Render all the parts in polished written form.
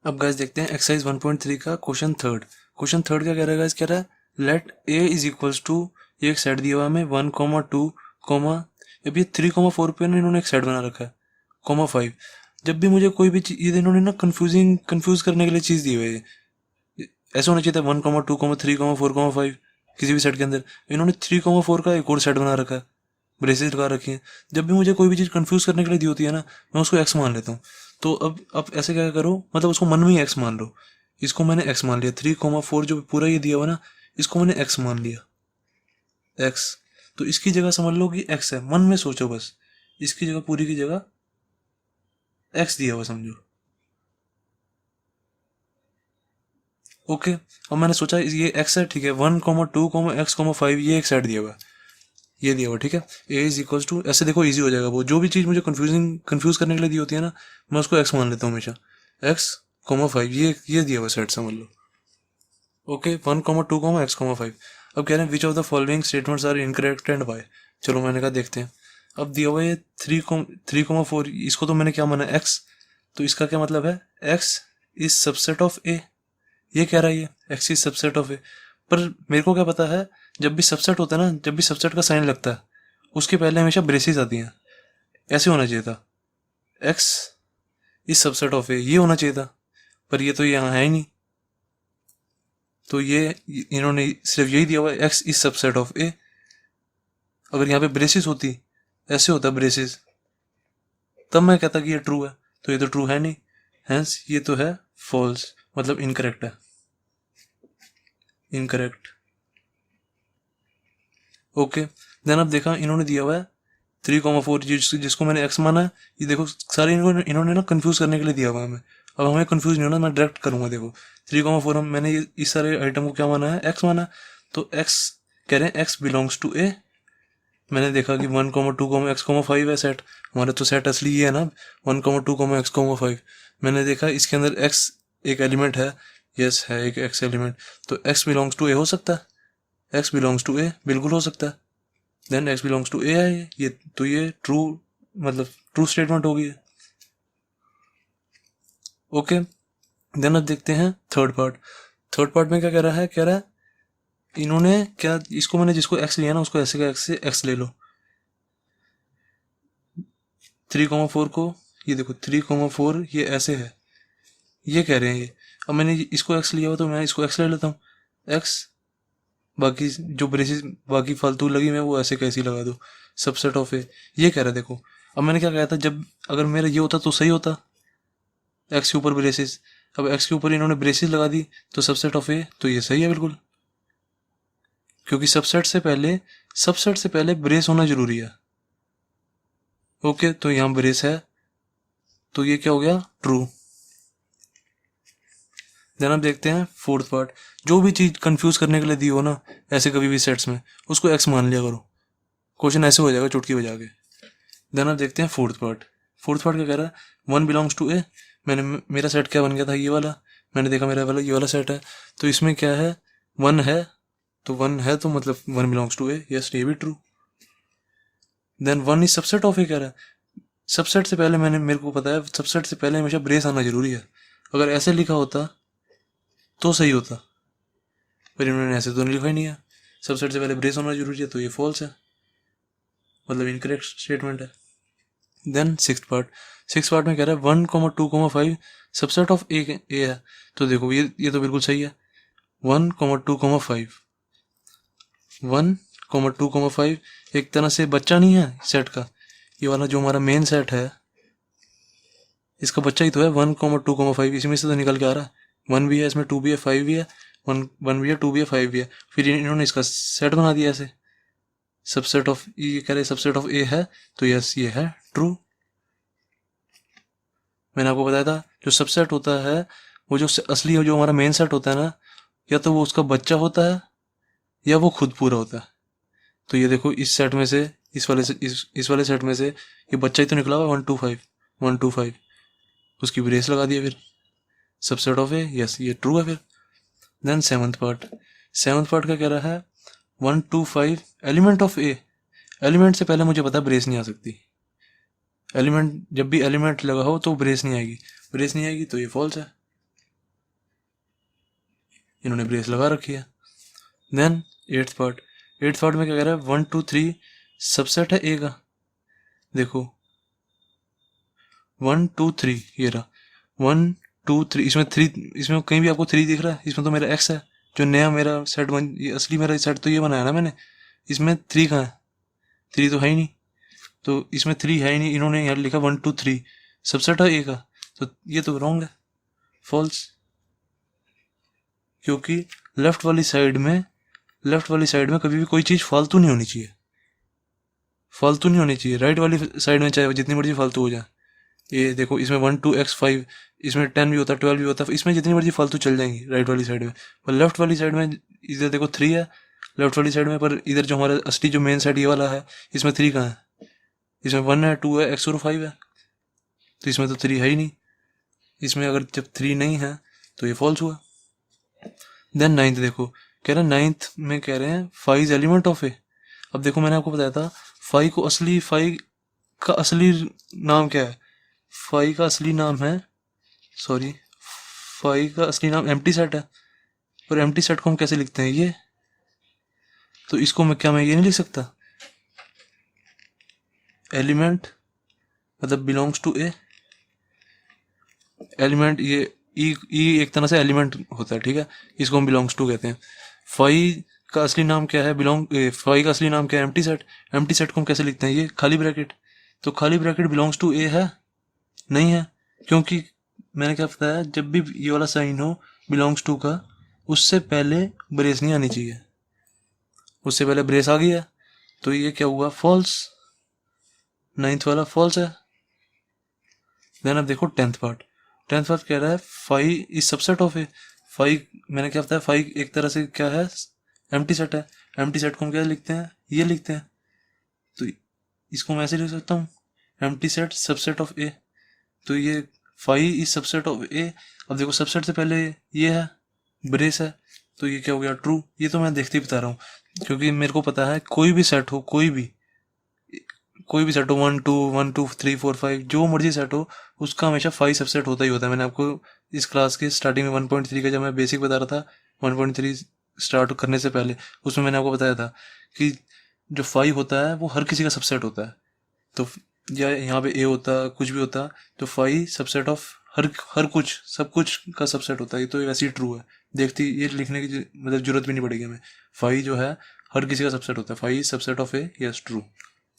अब गाइस देखते हैं एक्सरसाइज 1.3 का क्वेश्चन थर्ड। क्वेश्चन थर्ड क्या कह रहा है गाइस, कह रहा है let A is equals to, ये एक सेट दिया हुआ है हमें 1, 2, अब ये 3, 4 पे ना इन्होंने एक सेट बना रखा है, 5। जब भी मुझे कोई भी चीज, ये इन्होंने ना कंफ्यूज करने के लिए चीज दी हुई है। ऐसा होना चाहिए था 1, 2, 3, 4, 5 किसी भी सेट के अंदर। इन्होंने 3, 4 का एक और सेट बना रखा है, ब्रेसेस लगा रखी हैं। जब भी मुझे कोई भी चीज़ कंफ्यूज करने के लिए दी होती है ना, मैं उसको एक्स मान लेता हूँ। तो अब ऐसे क्या करो, मतलब उसको मन में ही एक्स मान लो। इसको मैंने एक्स मान लिया, 3, 4 जो पूरा ये दिया हुआ ना, इसको मैंने एक्स मान लिया, एक्स। तो इसकी जगह समझ लो कि एक्स है, मन में सोचो बस, इसकी जगह पूरी की जगह एक्स दिया हुआ समझो। ओके, अब मैंने सोचा ये एक्स है, ठीक है। 1, 2, X, 5 ये एक सेट दिया हुआ है, ये दिया हुआ, ठीक है। ए इज इक्वल्स टू, ऐसे देखो इजी हो जाएगा। वो जो भी चीज़ मुझे कंफ्यूज करने के लिए दी होती है ना, मैं उसको एक्स मान लेता हूँ हमेशा। X, 5 ये दिया हुआ सेट समझ लो। Okay, 1, 2, X, 5। अब कह रहे हैं which of the following statements are incorrect and why. चलो मैंने कहा देखते हैं। अब दिया हुआ ये 3, 4, इसको तो मैंने क्या माना एक्स, तो इसका क्या मतलब है, एक्स इज सबसेट ऑफ ए। ये कह रहा है ये एक्स इज सबसेट ऑफ ए। पर मेरे को क्या पता है, जब भी सबसेट होता है ना, जब भी सबसेट का साइन लगता है, उसके पहले हमेशा ब्रेसेस आती हैं। ऐसे होना चाहिए था, एक्स इज सबसेट ऑफ ए, ये होना चाहिए था। पर ये तो यहाँ है ही नहीं। तो ये इन्होंने सिर्फ यही दिया हुआ है, एक्स इज सबसेट ऑफ ए। अगर यहाँ पे ब्रेसेस होती, ऐसे होता ब्रेसेस, तब मैं कहता कि ये ट्रू है। तो ये तो ट्रू है नहीं, हेंस ये तो है फॉल्स, मतलब इनकरेक्ट है, इनकरेक्ट। ओके, देन अब देखा इन्होंने दिया हुआ है 3, 4 जिसको मैंने एक्स माना है। ये देखो सारे इन्होंने ना कंफ्यूज करने के लिए दिया हुआ है हमें। अब हमें कंफ्यूज नहीं होना, मैं डायरेक्ट करूंगा। देखो 3, 4 मैंने इस सारे आइटम को क्या माना है, एक्स माना। तो एक्स कह रहे हैं एक्स बिलोंग्स टू ए। मैंने देखा कि 1, 2, X, 5 है सेट, हमारे तो सेट असली ये है ना, 1, 2, X, 5। मैंने देखा इसके अंदर एक्स एक एलिमेंट है, यस है एक एक्स एलिमेंट। तो एक्स बिलोंग्स टू ए हो सकता है, एक्स बिलोंग्स टू ए बिल्कुल हो सकता है। देन एक्स बिलोंग्स टू ए है ये, तो ये ट्रू, मतलब ट्रू स्टेटमेंट होगी। ओके, देन अब देखते हैं थर्ड पार्ट। थर्ड पार्ट में क्या कह रहा है, कह रहा है इन्होंने क्या, इसको मैंने जिसको एक्स लिया ना, उसको ऐसे का एक्स से एक्स ले लो। 3, 4 को, ये देखो 3, 4 ये ऐसे है, ये कह रहे हैं ये। अब मैंने इसको एक्स लिया हुआ, तो मैं इसको एक्स ले लेता हूँ, एक्स। बाकी जो ब्रेसेस बाकी फालतू लगी मैं वो ऐसे कैसी लगा दो, सबसेट ऑफ ए, ये कह रहा है। देखो अब मैंने क्या कहा था, जब अगर मेरा ये होता तो सही होता, एक्स के ऊपर ब्रेसेस। अब एक्स के ऊपर इन्होंने ब्रेसेस लगा दी, तो सबसेट ऑफ ए, तो ये सही है बिल्कुल, क्योंकि सबसेट से पहले ब्रेस होना जरूरी है। ओके, तो यहाँ ब्रेस है, तो ये क्या हो गया, ट्रू। देन अब देखते हैं फोर्थ पार्ट। जो भी चीज कंफ्यूज करने के लिए दी हो ना, ऐसे कभी भी सेट्स में, उसको एक्स मान लिया करो, क्वेश्चन ऐसे हो जाएगा चुटकी बजा के। देन अब देखते हैं फोर्थ पार्ट। फोर्थ पार्ट क्या कह रहा है, 1 बिलोंग्स टू ए। मेरा सेट क्या बन गया था, ये वाला। मैंने देखा मेरा वाला ये वाला सेट है, तो इसमें क्या है, 1 है। तो 1 है तो मतलब 1 बिलोंग्स टू ए, यस ये भी true. Then 1 is subset of A कह रहा है। सबसेट से पहले मेरे को पता है, सबसेट से पहले हमेशा ब्रेस आना जरूरी है। अगर ऐसे लिखा होता तो सही होता, पर इन्होंने ऐसे तो नहीं लिखा ही नहीं है। सबसेट से पहले ब्रेस होना जरूरी है, तो ये फॉल्स है, मतलब इनकरेक्ट स्टेटमेंट है। देन सिक्स पार्ट में कह रहा है 1, 2, 5 सबसेट ऑफ ए है। तो देखो ये तो बिल्कुल सही है। 1, 2, 5 1, 2, 5 एक तरह से बच्चा नहीं है सेट का। ये वाला जो हमारा मेन सेट है, इसका बच्चा ही तो है 1, 2, 5। इसमें से तो निकल के आ रहा है, 1 भी है इसमें, 2 भी है, 5 भी है। वन भी है, 2 भी है, 5 भी है। फिर इन्होंने इसका सेट बना दिया ऐसे, सबसेट ऑफ, ये कह रहे सबसेट ऑफ ए है, तो यस ये है ट्रू। मैंने आपको बताया था जो सबसेट होता है, वो जो असली जो हमारा मेन सेट होता है ना, या तो वो उसका बच्चा होता है, या वो खुद पूरा होता है। तो ये देखो इस सेट में से, इस वाले सेट में से ये बच्चा ही तो निकला हुआ 1, 2, 5 उसकी ब्रेस लगा दिया, फिर सबसेट ऑफ ए, यस ये ट्रू है फिर। देन सेवंथ पार्ट का कह रहा है 1, 2, 5 एलिमेंट ऑफ ए। एलिमेंट से पहले मुझे पता है ब्रेस नहीं आ सकती। एलिमेंट जब भी एलिमेंट लगा हो तो ब्रेस नहीं आएगी, ब्रेस नहीं आएगी तो ये फॉल्स है। इन्होंने ब्रेस लगा रखी है। देन एट्थ पार्ट में क्या कह रहा है, 1 2 3 सबसेट है ए का। देखो 1 2 3 ये रहा 1 2 3, इसमें 3, इसमें कहीं भी आपको 3 दिख रहा है? इसमें तो मेरा एक्स है, जो नया मेरा सेट बन, ये असली मेरा सेट तो ये बनाया ना मैंने, इसमें 3 कहाँ है? 3 तो है ही नहीं, तो इसमें 3 है ही नहीं। इन्होंने यहाँ लिखा 1 2 3 सबसेट है ए का, तो ये तो रॉन्ग है, फॉल्स। क्योंकि लेफ्ट वाली साइड में कभी भी कोई चीज़ फालतू नहीं होनी चाहिए, राइट वाली साइड में चाहे जितनी मर्जी फालतू हो जाए। ये देखो इसमें 1 2 x 5, इसमें 10 भी होता है, 12 भी होता है, इसमें जितनी मर्जी फालतू चल जाएंगी राइट वाली साइड में। पर लेफ्ट वाली साइड में इधर देखो 3 है लेफ्ट वाली साइड में, पर इधर जो हमारा असली जो मेन साइड ये वाला है, इसमें 3 कहाँ है? इसमें 1 है, 2 है, x और 5 है, तो इसमें तो 3 है ही नहीं। इसमें अगर जब 3 नहीं है तो ये फॉल्स हुआ। देन नाइन्थ देखो, कह रहे हैं नाइन्थ में कह रहे हैं 5 इज एलिमेंट ऑफ ए। अब देखो मैंने आपको बताया था 5 का असली नाम क्या है? 5 का असली नाम है, सॉरी 5 का असली नाम एम्प्टी सेट है। और एम्प्टी सेट को हम कैसे लिखते हैं? ये तो इसको मैं ये नहीं लिख सकता? एलिमेंट मतलब बिलोंग्स टू ए, एलिमेंट ये ई एक तरह से एलिमेंट होता है, ठीक है, इसको हम बिलोंग्स टू कहते हैं। 5 का असली नाम क्या है? 5 का असली नाम क्या है? एम्प्टी सेट को हम कैसे लिखते हैं? ये खाली ब्रैकेट, तो खाली ब्रैकेट बिलोंग्स टू ए है? नहीं है, क्योंकि मैंने क्या बताया, जब भी ये वाला साइन हो बिलोंग्स टू का, उससे पहले ब्रेस नहीं आनी चाहिए। उससे पहले ब्रेस आ गया तो ये क्या हुआ? फॉल्स। नाइन्थ वाला फॉल्स है। देन अब देखो टेंथ पार्ट कह रहा है 5 इज सबसेट ऑफ ए। 5 मैंने क्या बताया, 5 एक तरह से क्या है? एम्प्टी सेट है। एम्प्टी सेट को हम क्या लिखते हैं? ये लिखते हैं, तो इसको मैं ऐसे लिख सकता हूँ, एम्प्टी सेट सबसेट ऑफ ए। तो ये 5 इज सबसेट ऑफ ए। अब देखो सबसेट से पहले ये है, ब्रेस है, तो ये क्या हो गया? ट्रू। ये तो मैं देखते ही बता रहा हूँ, क्योंकि मेरे को पता है कोई भी सेट हो, कोई भी सेट हो, 1 2 1 2 3 4 5 जो मर्जी सेट हो, उसका हमेशा 5 सबसेट होता ही होता है। मैंने आपको इस क्लास के स्टार्टिंग में 1.3 का जब मैं बेसिक बता रहा था, 1.3 स्टार्ट करने से पहले, उसमें मैंने आपको बताया था कि जो 5 होता है वो हर किसी का सबसेट होता है। तो या यहाँ पे ए होता, कुछ भी होता, तो 5 सबसेट ऑफ हर कुछ, सब कुछ का सबसेट होता है। तो ये वैसे ही ट्रू है, देखती ये लिखने की मतलब जरूरत भी नहीं पड़ेगी हमें। 5 जो है हर किसी का सबसेट होता है, 5 subset of A, yes true.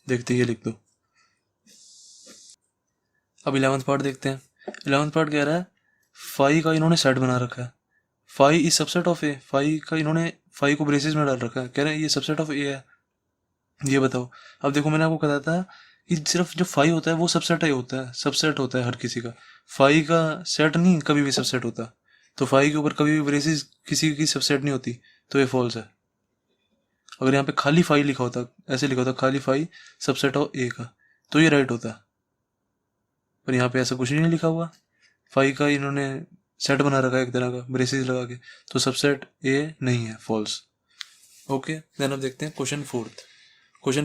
देखते ये लिख दो। अब 11th पार्ट देखते हैं। 11th पार्ट कह रहा है 5 का इन्होंने सेट बना रखा है, 5 इज सबसेट ऑफ ए। 5 का इन्होंने 5 को ब्रेसेस में डाल रखा है, कह रहे हैं ये सबसेट ऑफ ए है, ये बताओ। अब देखो मैंने आपको कहा था कि सिर्फ जो 5 होता है वो सबसेट ही होता है, सबसेट होता है हर किसी का। 5 का सेट नहीं कभी भी सबसेट होता, तो 5 के ऊपर कभी भी ब्रेसेस किसी की सबसेट नहीं होती, तो ये फॉल्स है। अगर यहाँ पे खाली 5 लिखा होता, ऐसे लिखा होता खाली 5 सबसेट ऑफ ए का, तो ये राइट होता, पर यहाँ पे ऐसा कुछ नहीं लिखा हुआ। 5 का इन्होंने सेट बना रखा है एक तरह का ब्रेसेस लगा के, तो सबसेट ए नहीं है, फॉल्स। ओके, देन अब देखते हैं क्वेश्चन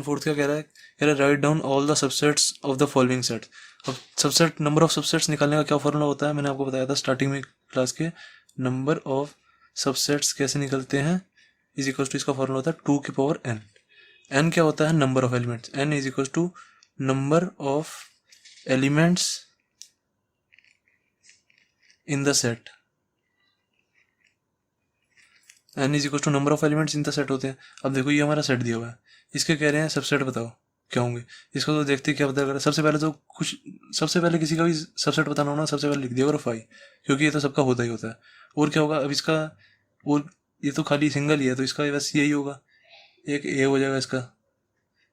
फोर्थ क्या कह रहा है? कह रहा है write down all the subsets of the following set. अब सबसेट नंबर ऑफ सबसेट्स निकालने का क्या फॉर्मूला होता है? मैंने आपको बताया था स्टार्टिंग में क्लास के, नंबर ऑफ सबसेट्स कैसे निकलते हैं, इज इक्वल टू, इसका फॉर्मूला होता है 2 की पावर n। n क्या होता है? Number of elements. n is equal to number of elements in the set. n is equal to number of elements in the set होते हैं। अब देखो ये हमारा सेट दिया हुआ है, इसके कह रहे हैं सबसेट बताओ क्या होंगे। इसको तो देखते क्या पता करें, सबसे पहले किसी का भी सबसेट बताना हो ना, सबसे पहले लिख दिया करो 5, क्योंकि ये तो सबका होता ही होता है। और क्या होगा अब इसका? और ये तो खाली सिंगल ही है, तो इसका बस यही होगा, एक ए हो जाएगा इसका,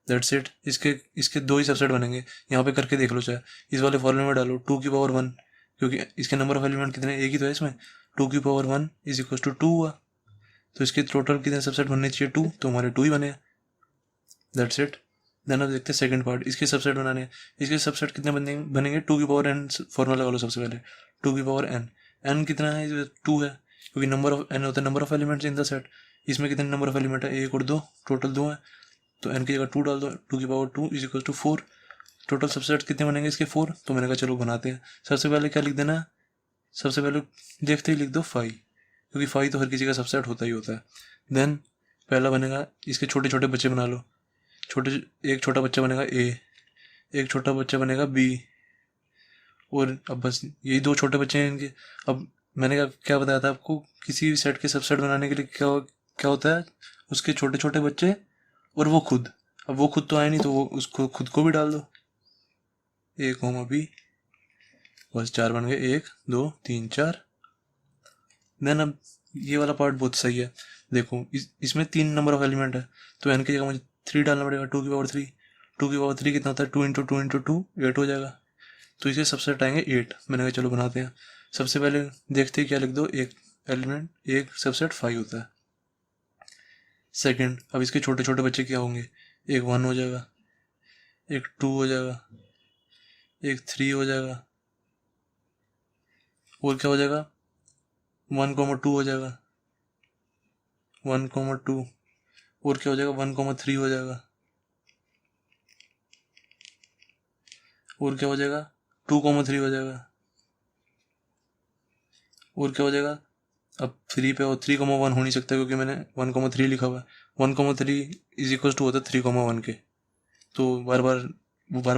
दैट्स इट। इसके 2 ही सबसेट बनेंगे। यहाँ पे करके देख लो, चाहे इस वाले फॉर्मूले में डालो 2 की पावर 1, क्योंकि इसके नंबर ऑफ एलिमेंट कितने? एक ही तो है इसमें। 2 की पावर 1 इज इक्वल टू 2 हुआ, तो इसके टोटल कितने सबसेट बनने चाहिए? 2, तो हमारे 2 ही बने, दैट्स इट। देन अब देखते हैं सेकंड पार्ट, इसके सबसेट बनाने हैं। इसके सबसेट कितने बनेंगे? 2 की पावर n, फॉर्मूला लगा लो सबसे पहले, 2 की पावर n। n कितना है? 2 है, क्योंकि नंबर ऑफ n होता है number of elements in the set. इसमें कितने नंबर ऑफ एलिमेंट है? 1 और 2, टोटल 2 है, तो n की जगह 2 डाल दो, 2 की power 2 is equal to 4। Total subset कितने बनेंगे इसके? 4। तो मैंने कहा चलो बनाते हैं। सबसे पहले क्या लिख देना है? सबसे पहले देखते ही लिख दो 5, क्योंकि फाइव तो हर किसी का सबसेट होता ही होता है। देन पहला बनेगा, इसके छोटे छोटे बच्चे बना लो। एक छोटा बच्चा बनेगा ए, एक छोटा बच्चा बनेगा बी, और अब बस यही दो छोटे बच्चे हैं इनके। अब मैंने क्या बताया था आपको, किसी भी सेट के सबसेट बनाने के लिए क्या क्या होता है, उसके छोटे छोटे बच्चे और वो खुद। अब वो खुद तो आए नहीं, तो वो उसको खुद को भी डाल दो, ए कोमा बी, बस 4 बन गए, 1 2 3 4। देन अब ये वाला पार्ट बहुत सही है, देखो इसमें 3 नंबर ऑफ एलिमेंट है, तो एन की जगह मुझे 3 डालना पड़ेगा, 2 की पावर 3। 2 की पावर 3 कितना होता है, 2 इंटू 2 इंटू 2 8 हो जाएगा। तो इसके सबसेट आएंगे 8। मैंने कहा चलो बनाते हैं। सबसे पहले देखते हैं क्या लिख दो, एक एलिमेंट एक सबसेट 5 होता है। सेकंड, अब इसके छोटे छोटे बच्चे क्या होंगे, एक 1 हो जाएगा, एक 2 हो जाएगा, एक 3 हो जाएगा, और क्या हो जाएगा, 1,2 हो जाएगा, 1,2, और क्या हो जाएगा, 1,3 हो जाएगा, और क्या हो जाएगा, 2,3 हो जाएगा, और क्या हो जाएगा। अब 3 पे और 3,1 हो नहीं सकता क्योंकि मैंने 1,3 लिखा हुआ है। 1,3 इज इक्वल टू होता है 3,1 के, तो बार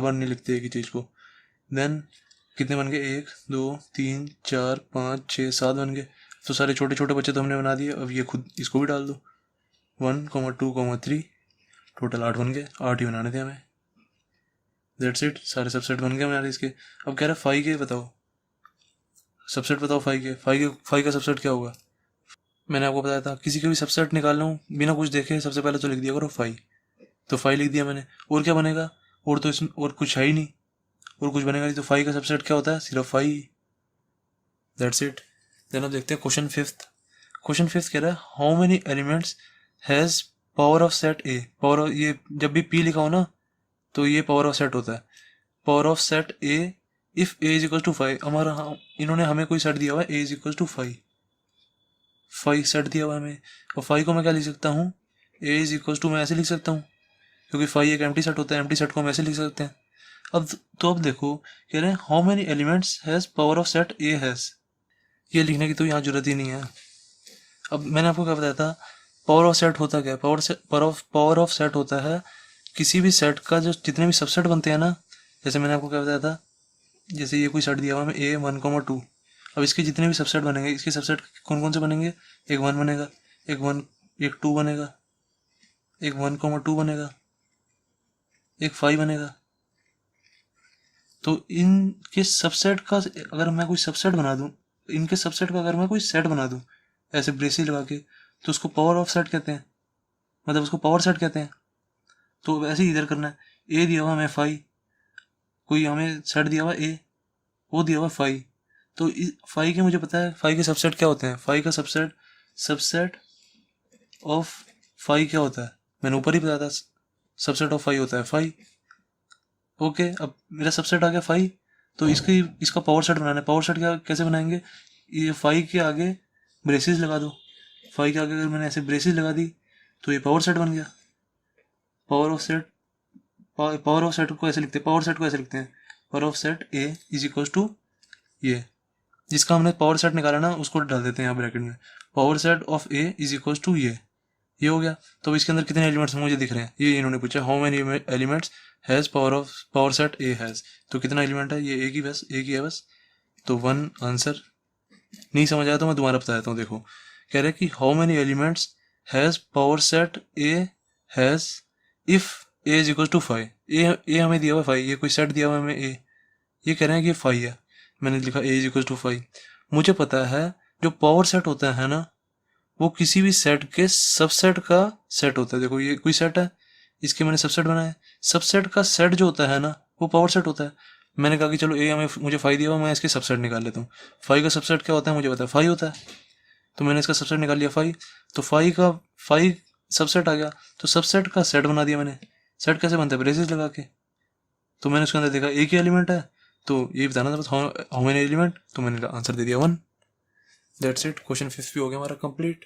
बार नहीं लिखते एक ही चीज़ को। देन कितने बन गए, 1 2 3 4 5 6 7 बन गए। तो सारे छोटे छोटे बच्चे तो हमने बना दिए, अब ये खुद इसको भी डाल दो, 1,2,3, टोटल 8 बन गए, 8 ही बनाने थे हमें। दैट्स इट, सारे सबसेट बन गए हमारे इसके। अब कह रहा है 5 के बताओ, सबसेट बताओ 5 के। 5 का सबसेट क्या होगा, मैंने आपको बताया था किसी का भी सबसेट निकालना हो बिना कुछ देखे सबसे पहले तो लिख दिया करो 5। तो 5 लिख दिया मैंने, और क्या बनेगा, और तो इसमें और कुछ है ही नहीं, और कुछ बनेगा नहीं, तो 5 का सबसेट क्या होता है, सिर्फ 5। That's it. देन अब देखते हैं क्वेश्चन फिफ्थ। क्वेश्चन फिफ्थ कह रहा है how many elements has power of set A. Power, ये जब भी पी लिखा हो ना तो ये पावर ऑफ सेट होता है। Power of set A if A is equal to 5। हमारा इन्होंने हमें कोई सेट दिया हुआ है, A is equal to 5, 5 set दिया हुआ है हमें। और 5 को मैं क्या लिख सकता हूँ, ए इज इक्वल टू मैं ऐसे लिख सकता हूँ, क्योंकि 5 एक एम्प्टी सेट होता है, एम्प्टी सेट को हम ऐसे लिख सकते हैं। अब देखो कह रहे हैं how many elements has power of set A has. ये लिखने की तो यहाँ जरूरत ही नहीं है। अब मैंने आपको क्या बताया था, पावर ऑफ सेट होता क्या है, पावर ऑफ सेट होता है किसी भी सेट का जो जितने भी सबसेट बनते हैं ना। जैसे मैंने आपको क्या बताया था, जैसे ये कोई सेट दिया हुआ हमें ए 1,2, अब इसके जितने भी सबसेट बनेंगे, इसके सबसेट कौन कौन से बनेंगे, एक 1 बनेगा, एक 2 बनेगा, एक 1,2 बनेगा, एक 5 बनेगा। तो इनके सबसेट का अगर मैं कोई सबसेट बना दूं, इनके सबसेट का अगर मैं कोई सेट बना दूं ऐसे ब्रेसिल लगा के, तो उसको पावर ऑफ सेट कहते हैं, मतलब उसको पावर सेट कहते हैं। तो ऐसे ही इधर करना है, ए दिया हुआ हमें 5, कोई हमें सेट दिया हुआ ए, वो दिया हुआ 5। तो 5 के मुझे पता है 5 के सबसेट क्या होते हैं, 5 का सबसेट ऑफ 5 क्या होता है, मैंने ऊपर ही बताया था, सबसेट ऑफ 5 होता है 5। ओके, अब मेरा सबसेट आ गया 5, तो इसका पावर सेट बनाना है। पावर सेट क्या कैसे बनाएंगे, ये 5 के आगे ब्रेसेस लगा दो। 5 के आगे अगर मैंने ऐसे ब्रेसेस लगा दी तो ये पावर सेट बन गया। पावर ऑफ सेट को ऐसे लिखते हैं, power of set A is equal to ये, जिसका हमने पावर सेट निकाला ना उसको डाल देते हैं यहाँ ब्रैकेट में, power set of A is equal to ये हो गया। तो इसके अंदर कितने एलिमेंट्स मुझे दिख रहे हैं, ये इन्होंने पूछा how many elements has power set A has. तो कितना एलिमेंट है, ये एक ही है बस, तो 1 आंसर। नहीं समझ आया तो मैं दोबारा बता देता हूँ। देखो कह रहे हैं कि how many elements has power set A has if A is equal to 5। A हमें दिया हुआ 5, ये कोई सेट दिया हुआ है हमें ए, ये कह रहे हैं कि 5 है, मैंने लिखा ए इज इक्वल टू 5। मुझे पता है जो पावर सेट होता है ना वो किसी भी सेट के सबसेट का सेट होता है। देखो ये कोई सेट है, इसके मैंने सबसेट बनाया, सबसेट का सेट जो होता है ना वो पावर सेट होता है। मैंने कहा कि चलो ए हमें मुझे 5 दिया हुआ, मैं इसके सबसेट निकाल लेता हूँ। 5 का सबसेट क्या होता है मुझे पता है, 5 होता है, तो मैंने इसका सबसेट निकाल लिया 5। तो 5 सबसेट आ गया, तो सबसेट का सेट बना दिया मैंने। सेट कैसे बनता है, ब्रेसेस लगा के। तो मैंने उसके अंदर देखा एक ही एलिमेंट है, तो ये बताना था हाउ मेनी एलिमेंट, तो मैंने आंसर दे दिया 1। दैट्स इट, क्वेश्चन 5 भी हो गया हमारा कंप्लीट।